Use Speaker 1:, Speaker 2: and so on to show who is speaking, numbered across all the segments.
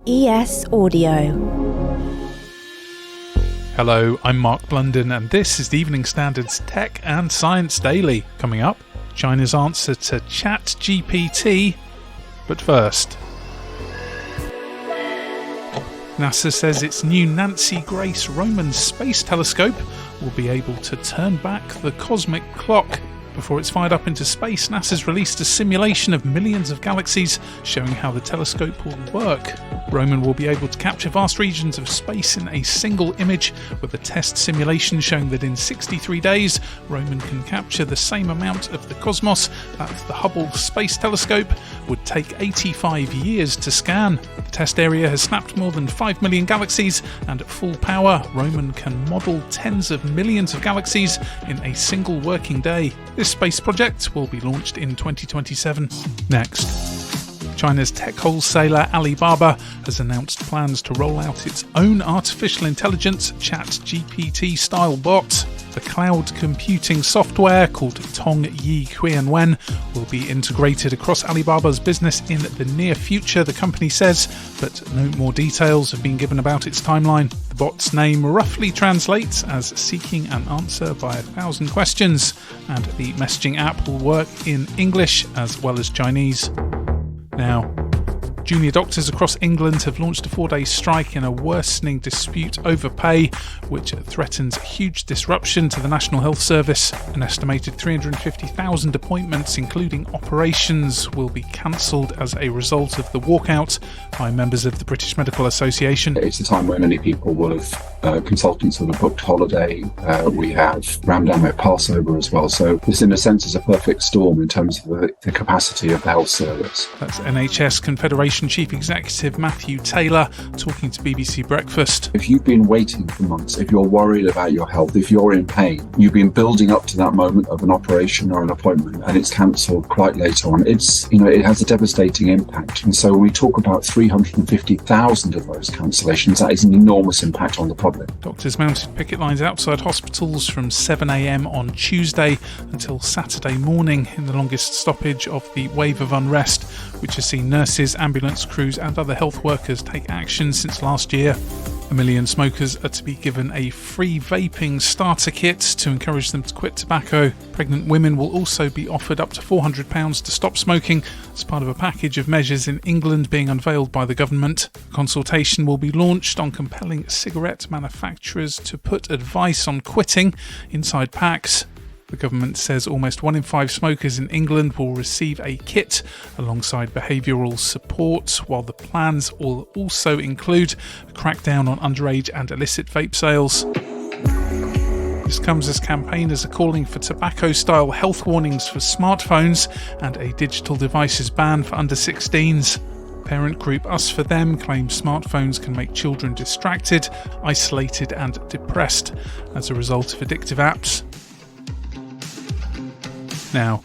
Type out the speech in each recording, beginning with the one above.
Speaker 1: ES Audio.
Speaker 2: Hello, I'm Mark Blunden and this is the Evening Standard's Tech and Science Daily. Coming up, China's answer to ChatGPT. But first, NASA says its new Nancy Grace Roman Space Telescope will be able to turn back the cosmic clock. Before it's fired up into space, NASA's released a simulation of millions of galaxies showing how the telescope will work. Roman will be able to capture vast regions of space in a single image, with a test simulation showing that in 63 days, Roman can capture the same amount of the cosmos that the Hubble Space Telescope would take 85 years to scan. The test area has snapped more than 5 million galaxies, and at full power, Roman can model tens of millions of galaxies in a single working day. This space project will be launched in 2027. Next, China's tech wholesaler Alibaba has announced plans to roll out its own artificial intelligence ChatGPT style bot. The cloud computing software called Tongyi Qianwen will be integrated across Alibaba's business in the near future, the company says, but no more details have been given about its timeline. The bot's name roughly translates as seeking an answer by 1,000 questions, and the messaging app will work in English as well as Chinese. Now, junior doctors across England have launched a 4-day strike in a worsening dispute over pay, which threatens huge disruption to the National Health Service. An estimated 350,000 appointments, including operations, will be cancelled as a result of the walkout by members of the British Medical Association.
Speaker 3: It's a time when many people will have consultants will have booked holiday. We have Ramadan, we have Passover as well. So this, in a sense, is a perfect storm in terms of the capacity of the health service.
Speaker 2: That's NHS Confederation Chief Executive Matthew Taylor talking to BBC Breakfast.
Speaker 3: If you've been waiting for months, if you're worried about your health, if you're in pain, you've been building up to that moment of an operation or an appointment, and it's cancelled quite late on. It has a devastating impact. And so when we talk about 350,000 of those cancellations, that is an enormous impact on the public.
Speaker 2: Doctors mounted picket lines outside hospitals from 7 a.m. on Tuesday until Saturday morning in the longest stoppage of the wave of unrest, which has seen nurses, ambulance crews and other health workers take action since last year. 1 million smokers are to be given a free vaping starter kit to encourage them to quit tobacco. Pregnant women will also be offered up to £400 to stop smoking as part of a package of measures in England being unveiled by the government. A consultation will be launched on compelling cigarette manufacturers to put advice on quitting inside packs. The government says almost 1 in 5 smokers in England will receive a kit alongside behavioural support, while the plans will also include a crackdown on underage and illicit vape sales. This comes as campaigners are calling for tobacco-style health warnings for smartphones and a digital devices ban for under 16s. Parent group Us For Them claims smartphones can make children distracted, isolated and depressed as a result of addictive apps. Now,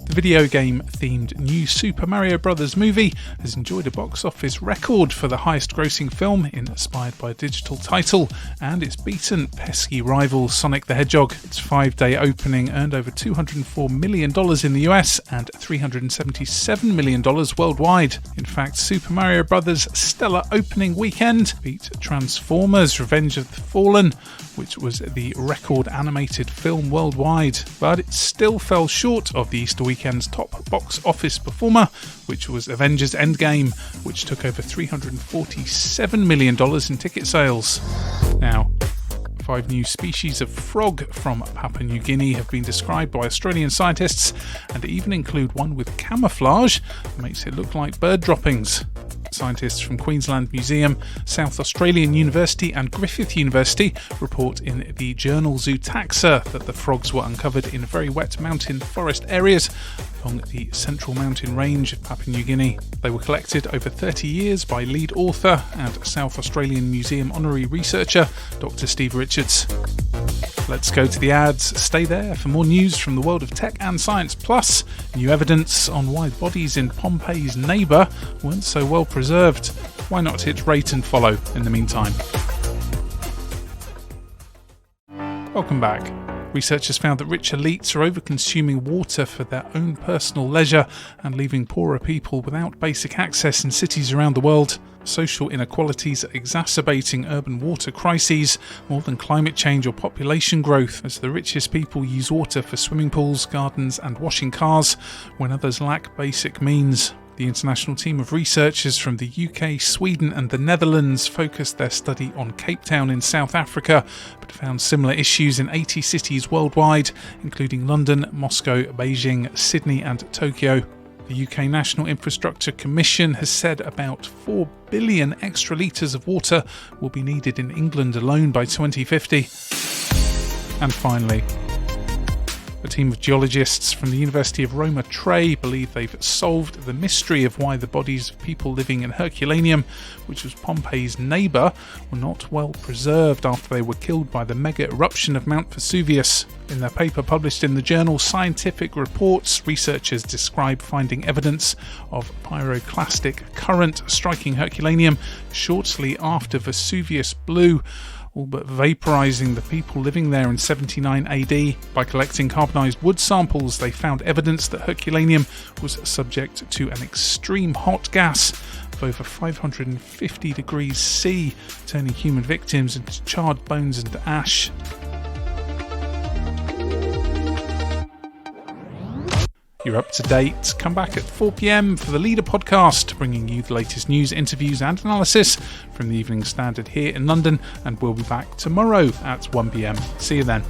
Speaker 2: the video game-themed new Super Mario Bros. Movie has enjoyed a box office record for the highest-grossing film inspired by a digital title, and it's beaten pesky rival Sonic the Hedgehog. Its 5-day opening earned over $204 million in the US and $377 million worldwide. In fact, Super Mario Bros.' stellar opening weekend beat Transformers: Revenge of the Fallen, which was the record animated film worldwide, but it still fell short of the Easter weekend's top box office performer, which was Avengers Endgame, which took over $347 million in ticket sales. Now, 5 new species of frog from Papua New Guinea have been described by Australian scientists, and even include one with camouflage that makes it look like bird droppings. Scientists from Queensland Museum, South Australian University and Griffith University report in the journal Zootaxa that the frogs were uncovered in very wet mountain forest areas along the central mountain range of Papua New Guinea. They were collected over 30 years by lead author and South Australian Museum honorary researcher Dr. Steve Richards. Let's go to the ads. Stay there for more news from the world of tech and science, plus new evidence on why bodies in Pompeii's neighbour weren't so well preserved. Why not hit rate and follow in the meantime? Welcome back. Researchers found that rich elites are over-consuming water for their own personal leisure and leaving poorer people without basic access in cities around the world. Social inequalities are exacerbating urban water crises more than climate change or population growth, as the richest people use water for swimming pools, gardens and washing cars, when others lack basic means. The international team of researchers from the UK, Sweden and the Netherlands focused their study on Cape Town in South Africa, but found similar issues in 80 cities worldwide, including London, Moscow, Beijing, Sydney and Tokyo. The UK National Infrastructure Commission has said about 4 billion extra litres of water will be needed in England alone by 2050. And finally, a team of geologists from the University of Roma Tre believe they've solved the mystery of why the bodies of people living in Herculaneum, which was Pompeii's neighbour, were not well preserved after they were killed by the mega eruption of Mount Vesuvius. In their paper published in the journal Scientific Reports, researchers describe finding evidence of pyroclastic current striking Herculaneum shortly after Vesuvius blew, all but vaporising the people living there in 79 AD. By collecting carbonised wood samples, they found evidence that Herculaneum was subject to an extreme hot gas of over 550 degrees C, turning human victims into charred bones and ash. You're up to date. Come back at 4 p.m. for the Leader podcast, bringing you the latest news, interviews and analysis from the Evening Standard here in London, and we'll be back tomorrow at 1 p.m. See you then.